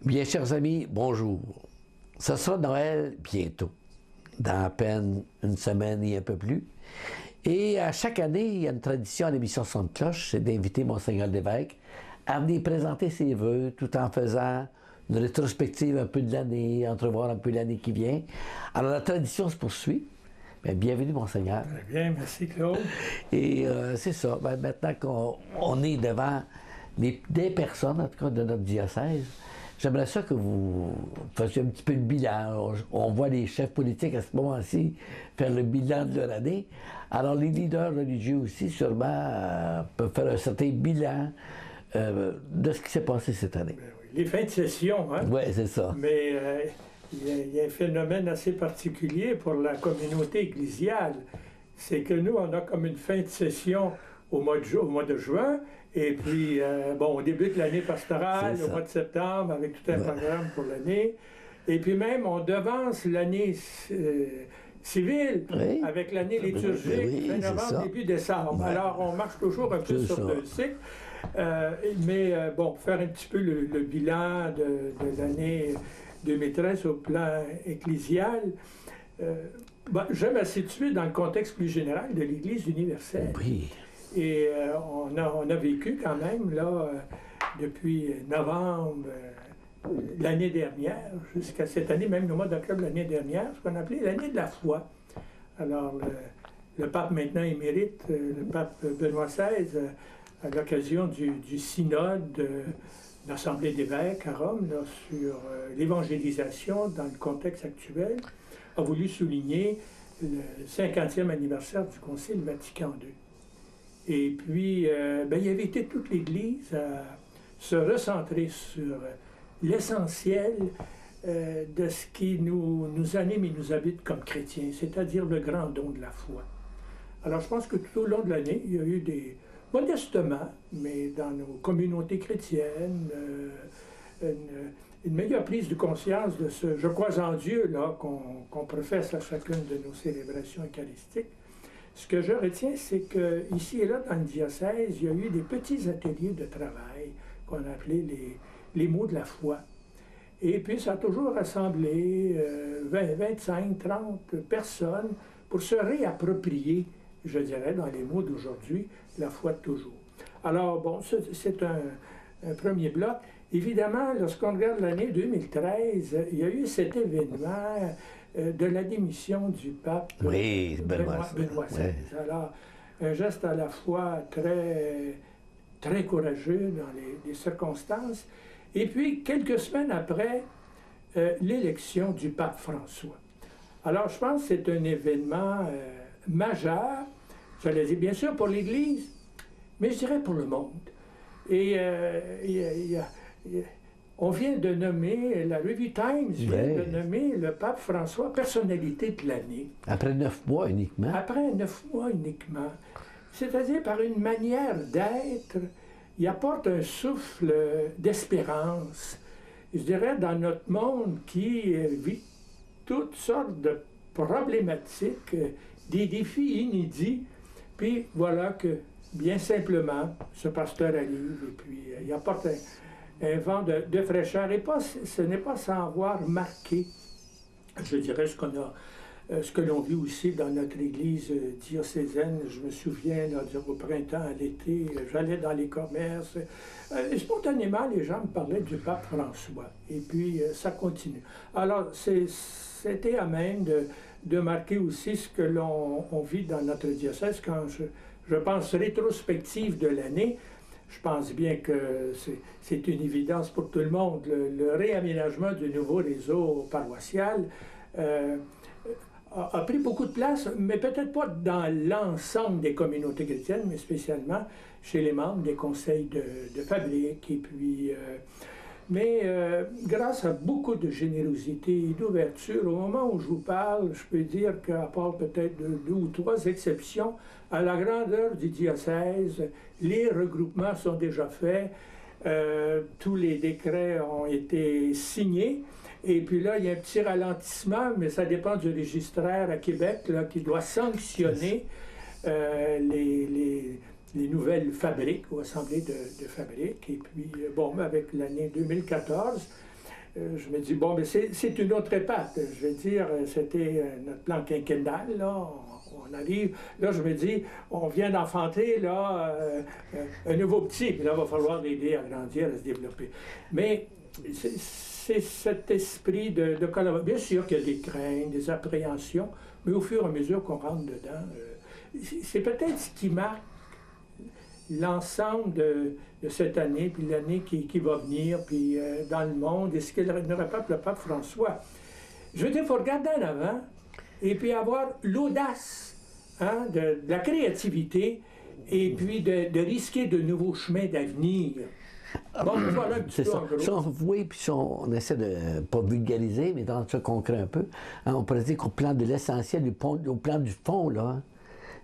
Bien, chers amis, bonjour. Ce sera Noël bientôt, dans à peine une semaine et un peu plus. Et à chaque année, il y a une tradition à l'émission Son de cloche, c'est d'inviter Monseigneur Lévesque à venir présenter ses vœux tout en faisant une rétrospective un peu de l'année, entrevoir un peu l'année qui vient. Alors la tradition se poursuit. Bien, bienvenue, Monseigneur. Très bien, merci Claude. Et c'est ça. Ben, maintenant qu'on est devant des personnes, en tout cas de notre diocèse, j'aimerais ça que vous fassiez un petit peu de bilan. On voit les chefs politiques à ce moment-ci faire le bilan de leur année. Alors les leaders religieux aussi, sûrement, peuvent faire un certain bilan de ce qui s'est passé cette année. Ben oui, les fins de session, hein? Oui, c'est ça. Mais il y a un phénomène assez particulier pour la communauté ecclésiale. C'est que nous, on a comme une fin de session au mois de juin, et puis, on débute l'année pastorale au mois de septembre avec tout un programme pour l'année. Et puis même, on devance l'année civile avec l'année liturgique, fin novembre, début décembre. Ouais. Alors, on marche toujours un peu sur le cycle. Faire un petit peu le bilan de l'année 2013 au plan ecclésial, j'aime me situer dans le contexte plus général de l'Église universelle. Oui. Et on a vécu quand même, là, depuis novembre l'année dernière, jusqu'à cette année, même le mois d'octobre l'année dernière, ce qu'on appelait l'année de la foi. Alors, le pape maintenant émérite, le pape Benoît XVI, à l'occasion du synode de l'Assemblée d'évêques à Rome, là, sur l'évangélisation dans le contexte actuel, a voulu souligner le 50e anniversaire du Concile Vatican II. Et puis, il invitait toute l'Église à se recentrer sur l'essentiel de ce qui nous anime et nous habite comme chrétiens, c'est-à-dire le grand don de la foi. Alors, je pense que tout au long de l'année, il y a eu modestement, mais dans nos communautés chrétiennes, une meilleure prise de conscience de ce « je crois en Dieu » là, qu'on professe à chacune de nos célébrations eucharistiques. Ce que je retiens, c'est qu'ici et là, dans le diocèse, il y a eu des petits ateliers de travail qu'on appelait les mots de la foi. Et puis, ça a toujours rassemblé 25, 30 personnes pour se réapproprier, je dirais, dans les mots d'aujourd'hui, la foi de toujours. Alors, c'est un premier bloc. Évidemment, lorsqu'on regarde l'année 2013, il y a eu cet événement de la démission du pape Benoît XVI. Ouais. Alors, un geste à la fois très, très courageux dans les circonstances. Et puis, quelques semaines après, l'élection du pape François. Alors, je pense que c'est un événement majeur, j'allais dire bien sûr pour l'Église, mais je dirais pour le monde. Et on vient de nommer, la Review Times vient de nommer le pape François personnalité de l'année. Après 9 mois uniquement. Après 9 mois uniquement. C'est-à-dire par une manière d'être, il apporte un souffle d'espérance. Je dirais dans notre monde qui vit toutes sortes de problématiques, des défis inédits, puis voilà que bien simplement, ce pasteur arrive et puis il apporte un vent de fraîcheur. Et ce n'est pas sans avoir marqué, je dirais, ce que l'on vit aussi dans notre église diocésaine. Je me souviens, là, au printemps, à l'été, j'allais dans les commerces. Et spontanément, les gens me parlaient du pape François. Et puis, ça continue. Alors, c'était à même de marquer aussi ce que l'on vit dans notre diocèse quand je pense rétrospective de l'année. Je pense bien que c'est une évidence pour tout le monde. Le réaménagement du nouveau réseau paroissial a pris beaucoup de place, mais peut-être pas dans l'ensemble des communautés chrétiennes, mais spécialement chez les membres des conseils de fabrique. Et puis, grâce à beaucoup de générosité et d'ouverture, au moment où je vous parle, je peux dire qu'à part peut-être 2 ou 3 exceptions, à la grandeur du diocèse, les regroupements sont déjà faits, tous les décrets ont été signés, et puis là, il y a un petit ralentissement, mais ça dépend du registraire à Québec là, qui doit sanctionner les nouvelles fabriques ou assemblées de fabriques. Et puis, avec l'année 2014, je me dis, bon, mais c'est une autre étape. Je veux dire, c'était notre plan quinquennal, là. On arrive, là, je me dis, on vient d'enfanter, là, un nouveau petit, puis là, il va falloir l'aider à grandir, à se développer. Mais c'est cet esprit de collaboration. Bien sûr qu'il y a des craintes, des appréhensions, mais au fur et à mesure qu'on rentre dedans, c'est peut-être ce qui marque l'ensemble de cette année, puis l'année qui va venir, puis dans le monde, et ce que nous répète le pape François. Je veux dire, il faut regarder en avant, et puis avoir l'audace, hein, de la créativité, et puis de risquer de nouveaux chemins d'avenir. Bon, voilà un petit peu en gros. Si on voit, puis si on essaie de pas vulgariser, mais de rendre ça concret un peu, hein, on pourrait dire qu'au plan de l'essentiel, au plan du fond, là, hein,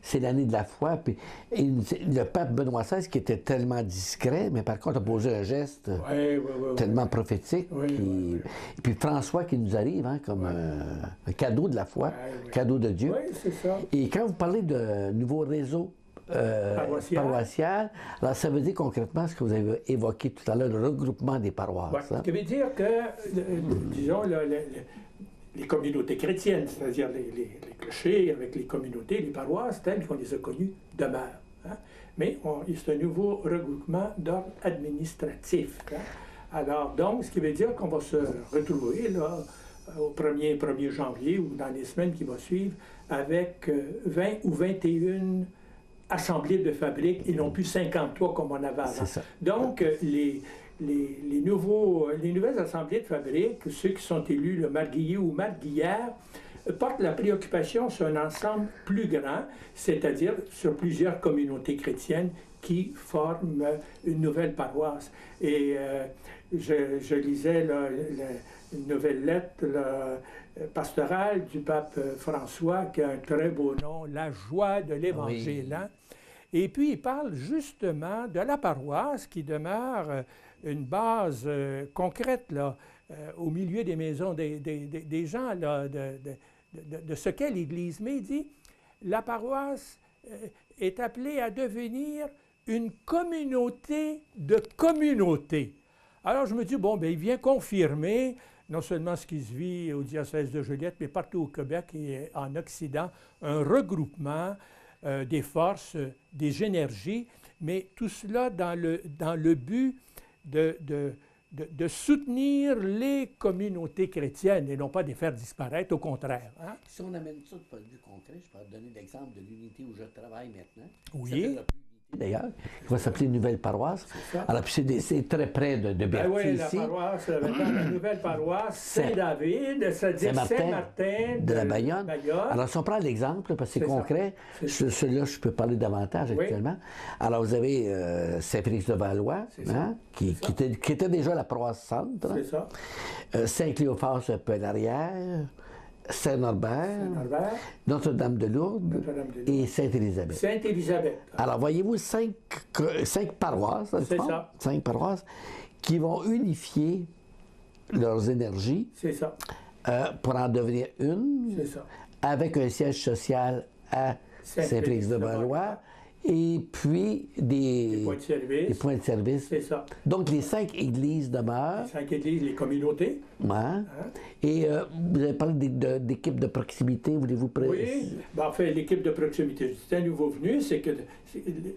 c'est l'année de la foi. Puis, et le pape Benoît XVI, qui était tellement discret, mais par contre a posé un geste tellement prophétique. Et puis François qui nous arrive, hein, comme un cadeau de la foi, cadeau de Dieu. Oui, c'est ça. Et quand vous parlez de nouveau réseau paroissial, alors ça veut dire concrètement ce que vous avez évoqué tout à l'heure, le regroupement des paroisses. Hein? Ce qui veut dire que, disons, les communautés chrétiennes, c'est-à-dire les clochers avec les communautés, les paroisses telles qu'on les a connues, demeurent. Hein? Mais c'est un nouveau regroupement d'ordre administratif. Hein? Alors, donc, ce qui veut dire qu'on va se retrouver là, au 1er janvier ou dans les semaines qui vont suivre avec 20 ou 21 assemblées de fabrique et non plus 53 comme on avait avant. Donc, les nouvelles assemblées de fabrique, ceux qui sont élus le marguillier ou marguillière, portent la préoccupation sur un ensemble plus grand, c'est-à-dire sur plusieurs communautés chrétiennes qui forment une nouvelle paroisse. Et je lisais là, une nouvelle lettre pastorale du pape François, qui a un très beau nom, La joie de l'Évangile. Hein? Et puis, il parle justement de la paroisse qui demeure une base concrète là, au milieu des maisons des gens, là, de ce qu'est l'Église. Mais il dit, la paroisse est appelée à devenir une communauté de communautés. Alors, je me dis, bon, bien, il vient confirmer non seulement ce qui se vit au diocèse de Joliette, mais partout au Québec et en Occident, un regroupement des forces, des énergies, mais tout cela dans le but de soutenir les communautés chrétiennes et non pas de les faire disparaître, au contraire. Hein? Si on amène ça de point de vue concret, je peux donner l'exemple de l'unité où je travaille maintenant. Oui. D'ailleurs, qui va s'appeler Nouvelle Paroisse. Alors, puis c'est très près de Berthier, oui, ici. La paroisse, la nouvelle paroisse Saint-David, c'est-à-dire Saint-Martin de la Bayonne. Alors, si on prend l'exemple, parce que c'est concret, celui-là, je peux parler davantage actuellement. Alors, vous avez Saint-Félix-de-Valois, hein, qui était déjà la paroisse centre. C'est ça. Saint-Cléophas un peu en arrière. Saint-Norbert, Notre-Dame de Lourdes et Sainte-Élisabeth. Sainte-Élisabeth. Alors, voyez-vous, cinq paroisses, cinq paroisses qui vont unifier leurs énergies pour en devenir une, avec un siège social à Saint-Félix-de-Valois. Et puis des points de service. C'est ça. Donc, les 5 églises demeurent. Les 5 églises, les communautés. Ouais. Hein? Et vous avez parlé d'équipe de proximité, voulez-vous préciser? Oui. Ben, en fait, l'équipe de proximité, c'est un nouveau venu, c'est que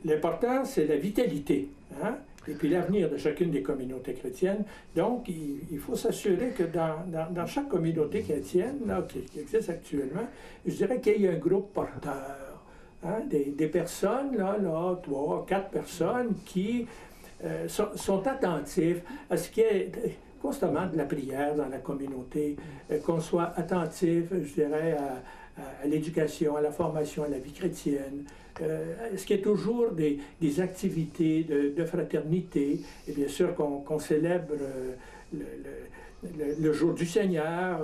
l'important, c'est la vitalité. Hein? Et puis l'avenir de chacune des communautés chrétiennes. Donc, il faut s'assurer que dans chaque communauté chrétienne là, qui existe actuellement, je dirais qu'il y a un groupe porteur. Hein, des personnes, là, 3, 4 personnes qui sont attentives à ce qu'il y ait constamment de la prière dans la communauté, qu'on soit attentif, je dirais, à l'éducation, à la formation, à la vie chrétienne, ce qui est toujours des activités de fraternité, et bien sûr qu'on célèbre le jour du Seigneur.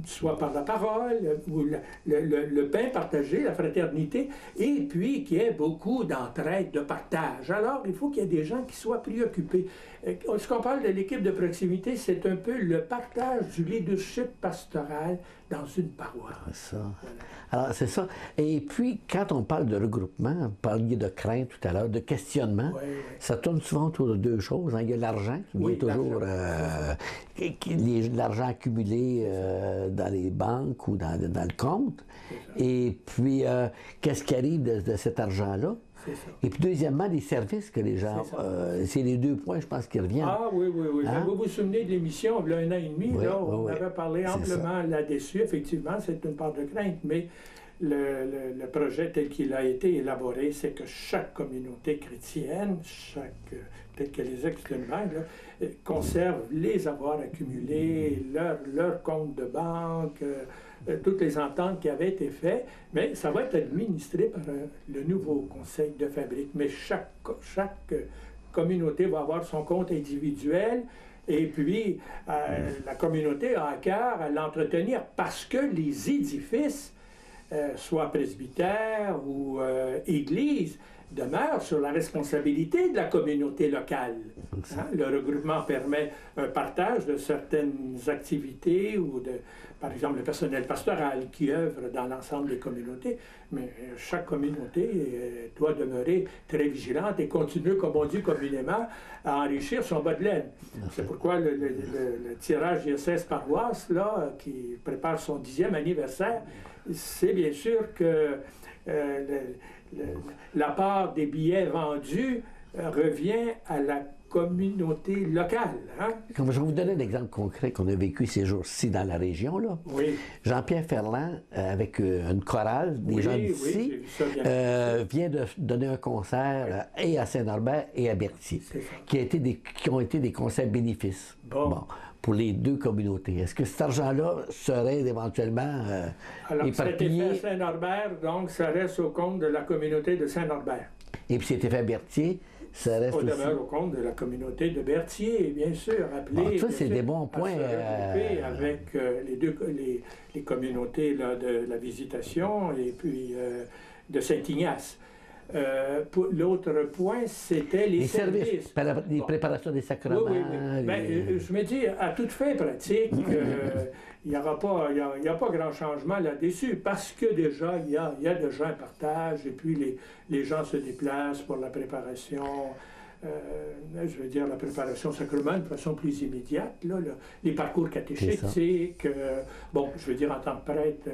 soit par la parole, ou le pain partagé, la fraternité, et puis qu'il y ait beaucoup d'entraide, de partage. Alors, il faut qu'il y ait des gens qui soient préoccupés. Ce qu'on parle de l'équipe de proximité, c'est un peu le partage du leadership pastoral dans une paroisse. Ça. Alors, c'est ça. Et puis, quand on parle de regroupement, vous parliez de crainte tout à l'heure, de questionnement, ça tourne souvent autour de deux choses. Hein. Il y a l'argent qui vient toujours, l'argent accumulé dans les banques ou dans le compte. Et puis, qu'est-ce qui arrive de cet argent-là? Et puis, deuxièmement, les services que les gens... c'est les deux points, je pense, qui reviennent. Ah oui. Hein? Vous vous souvenez de l'émission, il y a 1 an et demi, là, on avait parlé amplement là-dessus. Effectivement, c'est une part de crainte, mais le projet tel qu'il a été élaboré, c'est que chaque communauté chrétienne, tel que les ex-tenements, conserve les avoirs accumulés, leur compte de banque, toutes les ententes qui avaient été faites, mais ça va être administré par le nouveau conseil de fabrique. Mais chaque communauté va avoir son compte individuel, et puis la communauté a à cœur à l'entretenir parce que les édifices, soit presbytère ou église, demeure sur la responsabilité de la communauté locale. Hein? Le regroupement permet un partage de certaines activités ou par exemple, le personnel pastoral qui œuvre dans l'ensemble des communautés, mais chaque communauté doit demeurer très vigilante et continuer, comme on dit communément, à enrichir son bas de laine. C'est pourquoi le tirage diocèse paroisse, là, qui prépare son 10e anniversaire, c'est bien sûr que la part des billets vendus revient à la communauté locale. Hein? Comme je vais vous donner un exemple concret qu'on a vécu ces jours-ci dans la région. Là. Oui. Jean-Pierre Ferland, avec une chorale, des gens d'ici, vient de donner un concert et à Saint-Norbert et à Berthier, qui ont été des concerts bénéfices. Bon, pour les deux communautés. Est-ce que cet argent-là serait éventuellement alors, éparpillé? Alors, fait à Saint-Norbert, donc ça reste au compte de la communauté de Saint-Norbert. Et puis, c'était fait à Berthier, ça reste aussi... demeure au compte de la communauté de Berthier, bien sûr. Appelé, ça, c'est des bons points. Avec les communautés là, de la Visitation et puis de Saint-Ignace. L'autre point, c'était les services. Les préparations des sacrements. Oui. Je me dis, à toute fin pratique, il n'y a pas grand changement là-dessus, parce que déjà, il y a déjà un partage, et puis les gens se déplacent pour la préparation, je veux dire, la préparation sacrement de façon plus immédiate, là, les parcours catéchétiques, je veux dire, en tant que prêtre,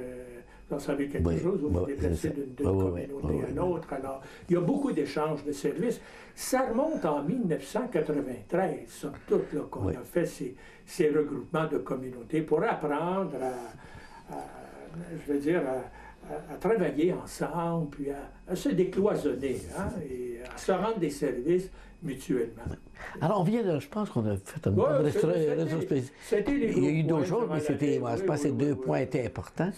vous savez quelque chose, vous vous déplacez d'une communauté à une autre. Alors, il y a beaucoup d'échanges de services. Ça remonte en 1993, somme toute, qu'on a fait ces regroupements de communautés pour apprendre à travailler ensemble, puis à se décloisonner, hein, et à se rendre des services mutuellement. Alors, je pense qu'on a fait une bonne rétrospective. Il y a eu d'autres choses, mais je pense que ces deux points étaient importants.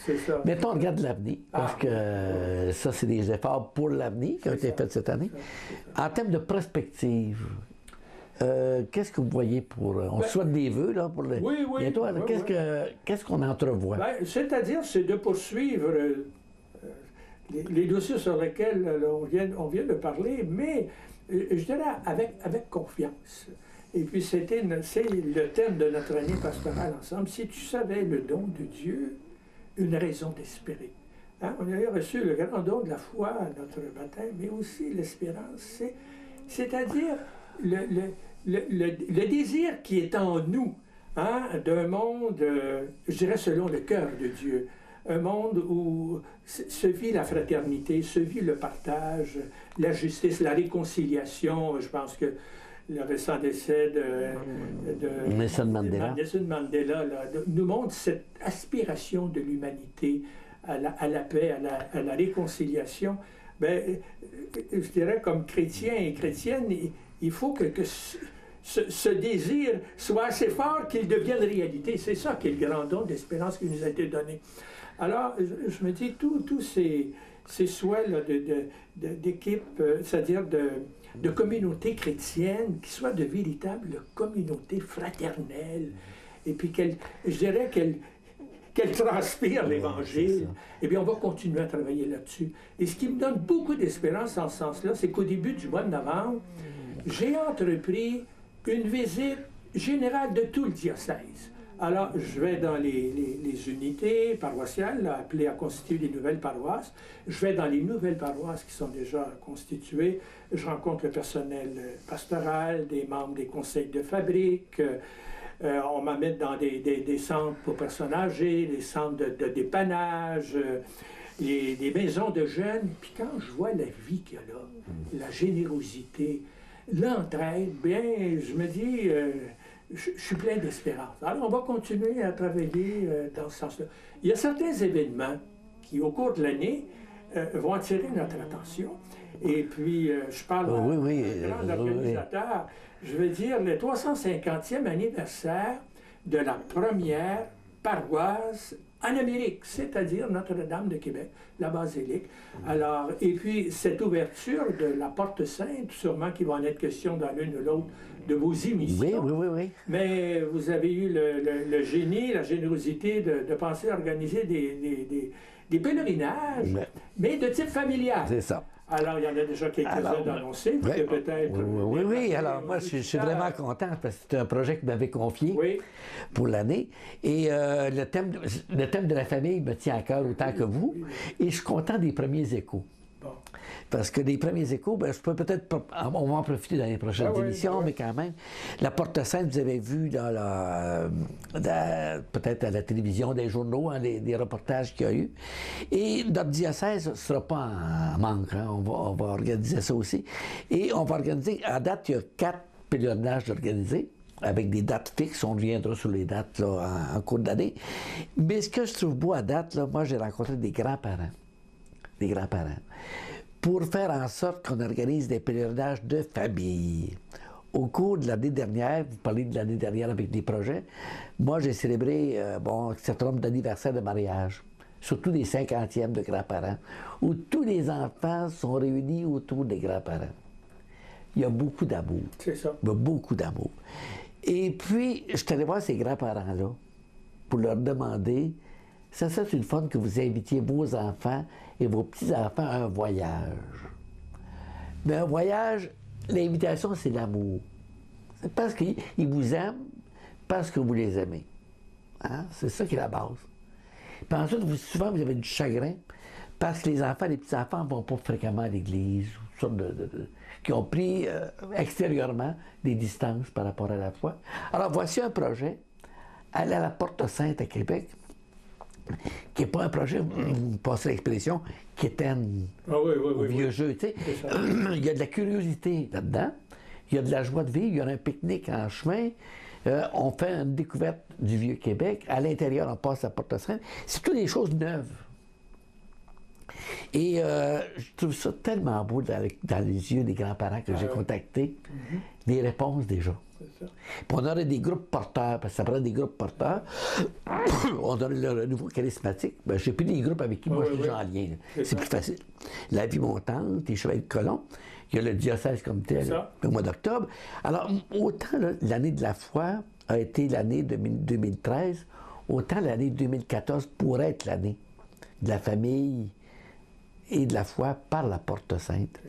Mettons, on regarde l'avenir, parce que ça, c'est des efforts pour l'avenir qui ont été faits cette année. En termes de prospective, qu'est-ce que vous voyez pour... On souhaite des vœux, là, pour bientôt. Qu'est-ce qu'on entrevoit? C'est-à-dire, c'est de poursuivre les dossiers sur lesquels on vient de parler, mais je dirais avec confiance. Et puis, c'est le thème de notre année pastorale ensemble. Si tu savais le don de Dieu, une raison d'espérer. Hein? On a reçu le grand don de la foi à notre baptême, mais aussi l'espérance. C'est-à-dire le désir qui est en nous, hein, d'un monde, je dirais, selon le cœur de Dieu. Un monde où se vit la fraternité, se vit le partage, la justice, la réconciliation. Je pense que le récent décès de Nelson Mandela nous montre cette aspiration de l'humanité à la paix, à la réconciliation. Je dirais, comme chrétien et chrétienne, il faut que ce désir soit assez fort qu'il devienne réalité. C'est ça qui est le grand don d'espérance qui nous a été donné. Alors, je me dis, tous ces souhaits d'équipe, c'est-à-dire de communautés chrétiennes, qui soient de véritables communautés fraternelles, et puis je dirais qu'elle transpire c'est l'Évangile. ça. Eh bien, on va continuer à travailler là-dessus. Et ce qui me donne beaucoup d'espérance en ce sens-là, c'est qu'au début du mois de novembre, j'ai entrepris une visite générale de tout le diocèse. Alors, je vais dans les unités paroissiales, là, appelées à constituer des nouvelles paroisses. Je vais dans les nouvelles paroisses qui sont déjà constituées. Je rencontre le personnel pastoral, des membres des conseils de fabrique. On m'amène dans des centres pour personnes âgées, des centres de dépannage, des maisons de jeunes. Puis quand je vois la vie qu'il y a là, la générosité, l'entraide, bien, je me dis... je suis plein d'espérance. Alors, on va continuer à travailler dans ce sens-là. Il y a certains événements qui, au cours de l'année, vont attirer notre attention. Et puis, je parle d'un grand organisateur. Je veux dire, le 350e anniversaire de la première paroisse en Amérique, c'est-à-dire Notre-Dame de Québec, la basilique. Alors, et puis, cette ouverture de la Porte Sainte, sûrement qu'il va en être question dans l'une ou l'autre de vos émissions. Oui. Mais vous avez eu le génie, la générosité de penser à organiser des pèlerinages, mais de type familial. C'est ça. Alors, il y en a déjà quelques-uns d'annoncés, peut-être... Oui. Alors, moi, je suis vraiment content parce que c'est un projet que vous m'avez confié pour l'année. Et le thème de la famille me tient à cœur autant que vous. Et je suis content des premiers échos. Bon. Parce que les premiers échos, je peux peut-être... On va en profiter dans les prochaines émissions, mais quand même. La Porte Sainte, vous avez vu dans peut-être à la télévision, des journaux, des reportages qu'il y a eu. Et notre diocèse ne sera pas en manque. Hein. On va organiser ça aussi. Et on va organiser, à date, il y a 4 pèlerinages organisés, avec des dates fixes. On reviendra sur les dates là, en cours d'année. Mais ce que je trouve beau à date, là, moi, j'ai rencontré des grands-parents. Pour faire en sorte qu'on organise des pèlerinages de famille. Au cours de l'année dernière, vous parlez de l'année dernière avec des projets, moi j'ai célébré un certain nombre d'anniversaires de mariage, surtout des 50e de grands-parents, où tous les enfants sont réunis autour des grands-parents. Il y a beaucoup d'amour. C'est ça. Il y a beaucoup d'amour. Et puis, je suis allé voir ces grands-parents-là pour leur demander, ça serait une fun que vous invitiez vos enfants et vos petits-enfants à un voyage. Mais un voyage, l'invitation, c'est l'amour. C'est parce qu'ils vous aiment, parce que vous les aimez. Hein? C'est ça qui est la base. Puis ensuite, souvent, vous avez du chagrin, parce que les enfants, les petits-enfants ne vont pas fréquemment à l'église, qui ont pris extérieurement des distances par rapport à la foi. Alors, voici un projet, aller à la Porte Sainte à Québec, qui n'est pas un projet, vous passez l'expression, qui éteigne au vieux jeu. Tu sais. Il y a de la curiosité là-dedans, il y a de la joie de vivre, il y a un pique-nique en chemin, on fait une découverte du vieux Québec, à l'intérieur on passe à Porte-Sainte, c'est toutes des choses neuves. Et je trouve ça tellement beau dans les yeux des grands-parents que j'ai contactés, des réponses déjà. Puis on aurait des groupes porteurs, parce que ça prend des groupes porteurs. On aurait le nouveau charismatique. Ben, j'ai pris des groupes avec qui moi je suis déjà en lien. C'est plus facile. La vie montante, les chevaliers de colon. Il y a le diocèse comme tel, au mois d'octobre. Alors, autant l'année de la foi a été l'année de 2013, autant l'année 2014 pourrait être l'année de la famille et de la foi par la Porte Sainte.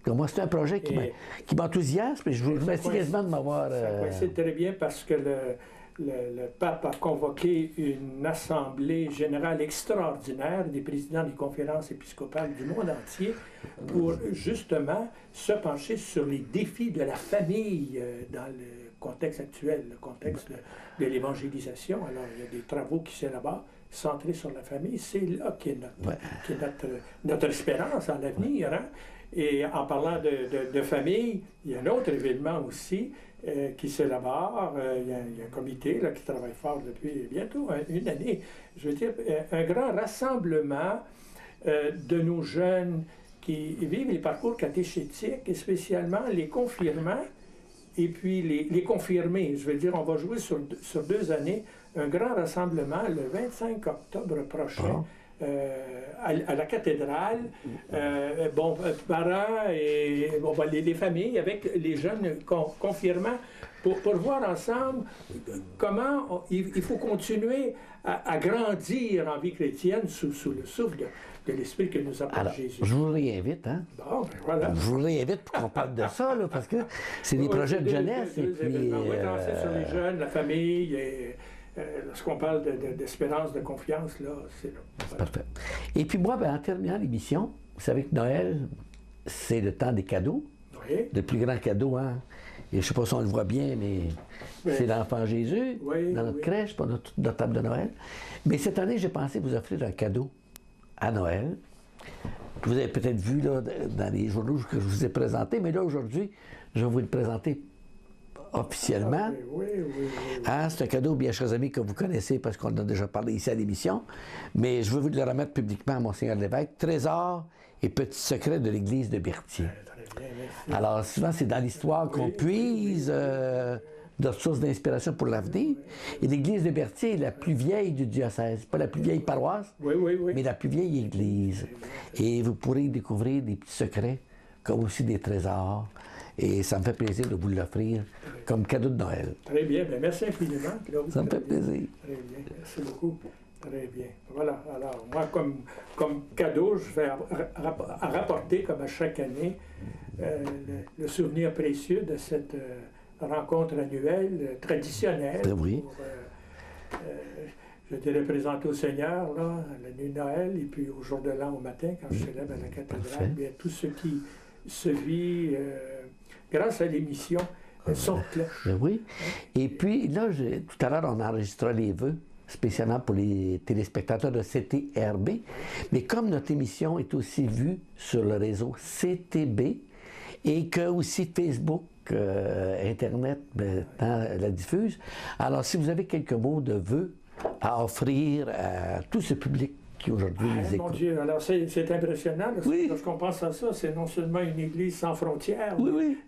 Donc moi, c'est un projet qui m'enthousiasme, et je vous remercie quasiment de m'avoir... Ça coïncide très bien parce que le pape a convoqué une assemblée générale extraordinaire des présidents des conférences épiscopales du monde entier pour justement se pencher sur les défis de la famille dans le contexte actuel, le contexte de l'évangélisation. Alors, il y a des travaux qui s'élaborent centrés sur la famille. C'est là qu'est notre espérance en l'avenir. Hein? Et en parlant de famille, il y a un autre événement aussi qui s'élabore. Il y a un comité là, qui travaille fort depuis bientôt une année. Je veux dire, un grand rassemblement de nos jeunes qui vivent les parcours catéchétiques, et spécialement les confirmants et puis les confirmés. Je veux dire, on va jouer sur 2 années un grand rassemblement le 25 octobre prochain. À la cathédrale, parents et les familles avec les jeunes confirmants pour voir ensemble comment il faut continuer à grandir en vie chrétienne sous le souffle de l'Esprit que nous apporte Alors, Jésus. je vous réinvite, hein? Bon, ben voilà. Je vous réinvite pour qu'on parle de ça, là, parce que c'est des Oui, projets de deux- jeunesse. deux Et puis, événements. Oui, non, c'est sur les jeunes, la famille, et lorsqu'on parle d'espérance, de confiance, là, c'est là. Voilà. parfait. Et puis moi, ben, en terminant l'émission, vous savez que Noël, c'est le temps des cadeaux. Oui, Le plus grand cadeau, hein? Et je ne sais pas si on le voit bien, mais Oui. c'est l'enfant Jésus Oui, dans notre oui. crèche, pour notre table de Noël. Mais cette année, j'ai pensé vous offrir un cadeau à Noël. Vous avez peut-être vu là, dans les journaux que je vous ai présentés, mais là, aujourd'hui, je vais vous le présenter officiellement. oui, oui, oui, oui. Hein, c'est un cadeau, bien chers amis, que vous connaissez parce qu'on en a déjà parlé ici à l'émission. Mais je veux vous le remettre publiquement à Monseigneur l'évêque. Trésor et petits secrets de l'Église de Berthier. Très bien, merci. Alors, souvent, c'est dans l'histoire qu'on puise de sources d'inspiration pour l'avenir. Et l'Église de Berthier est la plus vieille du diocèse. Pas la plus vieille paroisse, Oui, oui, oui. mais la plus vieille Église. Et vous pourrez y découvrir des petits secrets, comme aussi des trésors. Et ça me fait plaisir de vous l'offrir comme cadeau de Noël. Très bien, bien, merci infiniment, Claude. Ça me fait Très bien. plaisir. Très bien, merci beaucoup. Très bien. Voilà, alors moi, comme cadeau, je vais rapporter, comme à chaque année, le souvenir précieux de cette rencontre annuelle, traditionnelle. Ben oui. Pour, je dirais présenter au Seigneur, là, la nuit de Noël, et puis au jour de l'an au matin, quand je célèbre à la Parfait. cathédrale, bien, tout ce qui se vit grâce à l'émission Son de cloche. Ben oui. Et puis, là, tout à l'heure, on enregistra les vœux, spécialement pour les téléspectateurs de CTRB. Mais comme notre émission est aussi vue sur le réseau CTB et que aussi Facebook, Internet, la diffuse, alors si vous avez quelques mots de vœux à offrir à tout ce public qui aujourd'hui nous Mon écoute. Dieu, alors c'est impressionnant. Oui. Lorsqu'on pense à ça, c'est non seulement une église sans frontières. Oui, oui.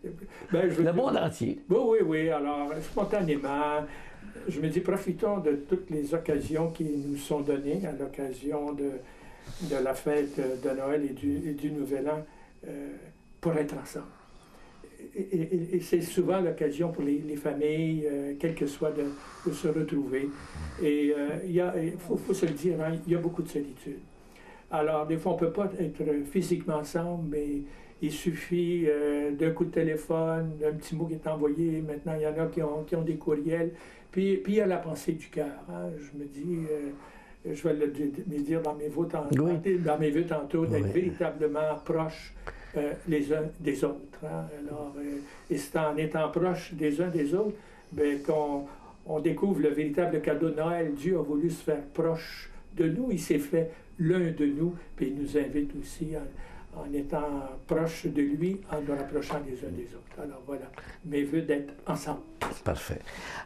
Ben, je veux Le dire- monde entier. Oui, oui, oui. Alors, spontanément, je me dis, profitons de toutes les occasions qui nous sont données à l'occasion de la fête de Noël et du Nouvel An pour être ensemble. Et c'est souvent l'occasion pour les familles, quel que soit, de se retrouver. Et il faut se le dire, hein, il y a beaucoup de solitude. Alors, des fois, on ne peut pas être physiquement ensemble, mais il suffit d'un coup de téléphone, d'un petit mot qui est envoyé. Maintenant, il y en a qui ont des courriels. Puis il y a la pensée du cœur. Hein. Je me dis, je vais le dire dans mes vœux tantôt, d'être véritablement proche les uns des autres. Hein. Alors, et c'est en étant proche des uns des autres ben, qu'on découvre le véritable cadeau de Noël. Dieu a voulu se faire proche de nous. Il s'est fait l'un de nous, puis il nous invite aussi en étant proche de lui, en nous rapprochant les uns des autres. Alors voilà, mes vœux d'être ensemble. Parfait.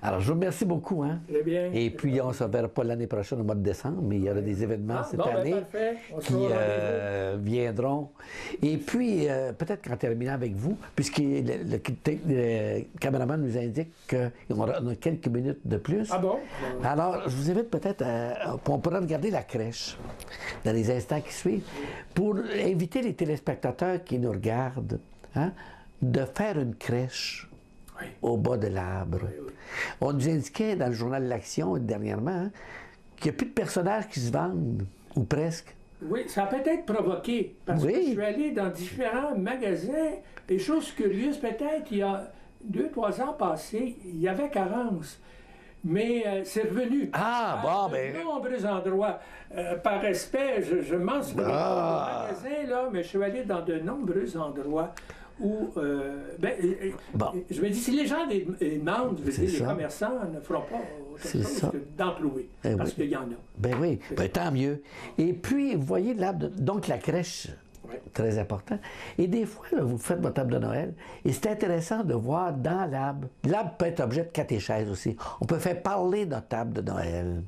Alors, je vous remercie beaucoup. Hein? Très bien. Et puis, on ne se verra pas l'année prochaine au mois de décembre, mais il y aura des événements cette année parfait. On se qui voit au rendez-vous. viendront. Et puis, peut-être qu'en terminant avec vous, puisque le caméraman nous indique qu'on a quelques minutes de plus. Ah bon? Alors, je vous invite peut-être on pourrait regarder la crèche dans les instants qui suivent pour inviter les téléspectateurs qui nous regardent hein, de faire une crèche Oui. au bas de l'arbre. Oui, oui. On nous indiquait dans le journal L'Action dernièrement hein, qu'il n'y a plus de personnages qui se vendent, ou presque. Oui, ça a peut-être provoqué, parce Oui. que je suis allé dans différents magasins, des choses curieuses, peut-être il y a 2-3 ans passés, il y avait carence. Mais c'est revenu. Ah, À bon, ben- de nombreux endroits. Par respect, je mentionne Ah. pas le magasin, là, mais je suis allé dans de nombreux endroits où, Bon. je me dis, si les gens demandent, je veux C'est dire, les ça. commerçants ne feront pas autre C'est chose ça. que d'emplouer, Eh parce oui. qu'il y en a. Ben oui, ben, tant mieux. Et puis, vous voyez l'arbre, donc la crèche, Oui. très important. Et des fois, là, vous faites votre table de Noël, et c'est intéressant de voir dans l'arbre. L'arbre peut être objet de catéchèse aussi. On peut faire parler notre table de Noël.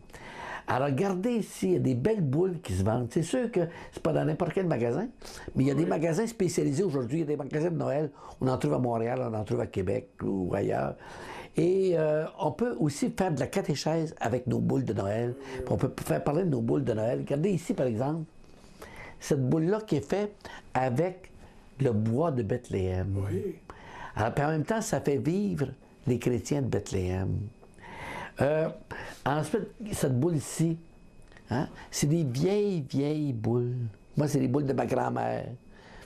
Alors, regardez ici, il y a des belles boules qui se vendent. C'est sûr que c'est pas dans n'importe quel magasin, mais il y a des magasins spécialisés aujourd'hui. Il y a des magasins de Noël. On en trouve à Montréal, on en trouve à Québec ou ailleurs. Et on peut aussi faire de la catéchèse avec nos boules de Noël. Puis on peut faire parler de nos boules de Noël. Regardez ici, par exemple, cette boule-là qui est faite avec le bois de Bethléem. Oui. Alors, puis en même temps, ça fait vivre les chrétiens de Bethléem. Ensuite, cette boule ici, hein, c'est des vieilles boules. Moi, c'est les boules de ma grand-mère.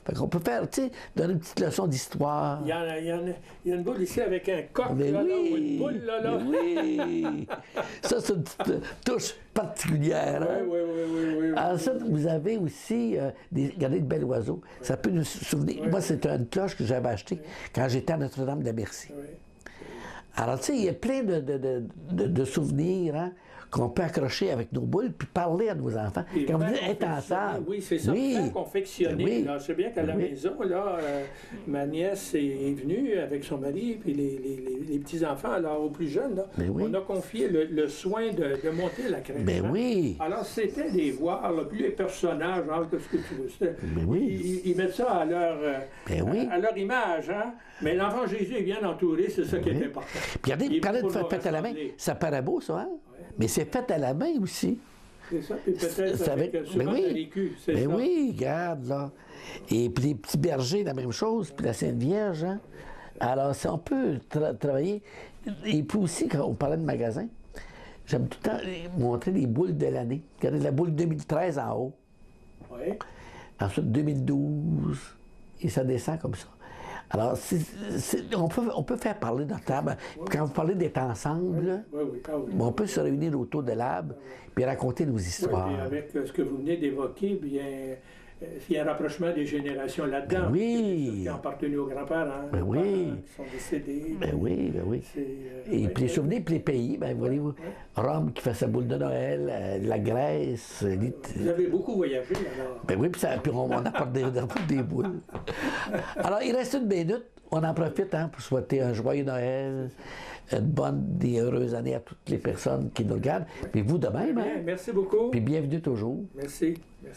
Fait qu'on peut faire, tu sais, donner une petite leçon d'histoire. Il y a une boule ici avec un coq, Mais là, oui, là, ou une boule, là. mais oui! Ça, c'est une petite touche particulière. Hein? Oui. Ensuite, vous avez aussi, regardez le bel oiseau. Ça peut nous souvenir. Oui. Moi, c'est une cloche que j'avais achetée quand j'étais à Notre-Dame de Bercy. Oui. Alors, tu sais, il y a plein de souvenirs, hein, qu'on peut accrocher avec nos boules puis parler à nos enfants. Et Quand vous faire dites être confectionner, ensemble. oui, c'est ça, faire confectionner. Oui. Là, je sais bien qu'à la maison, là, ma nièce est venue avec son mari, puis les petits-enfants, alors aux plus jeunes, là, on a confié le soin de monter la crèche. Ben oui. Alors, c'était des voir, là, plus les personnages, genre, que ce que tu veux. Ben oui. Ils mettent ça à leur, à leur image, hein? Mais l'enfant Jésus est bien entouré, c'est ça qui est important. Puis regardez, parler de fait à la main, ça paraît beau, ça, hein? Mais c'est fait à la main aussi. C'est ça, puis peut-être avec souvent de l'écu, c'est ça. Oui, regarde, là. Et puis les petits bergers, la même chose, puis la Sainte Vierge, hein? Alors, si on peut travailler... Et puis aussi, quand on parlait de magasin, j'aime tout le temps montrer les boules de l'année. Regardez la boule 2013 en haut. Oui. Ensuite, 2012, et ça descend comme ça. Alors, on peut faire parler notre table. Quand vous parlez d'être ensemble, on peut se réunir autour de l'arbre et raconter nos histoires. Oui, avec ce que vous venez d'évoquer, bien, il y a un rapprochement des générations là-dedans. Oui. Qui ont appartenu aux grands-parents, qui sont décédés. Oui. Et puis les souvenirs, puis les pays, voyez-vous, Rome qui fait sa boule de Noël, la Grèce. Vous avez beaucoup voyagé, alors. Oui, puis on apporte des boules. Alors, il reste une minute. On en profite pour souhaiter un joyeux Noël, une bonne et heureuse année à toutes les personnes qui nous regardent. Puis vous de même. Bien, merci beaucoup. Puis bienvenue toujours. Merci bien.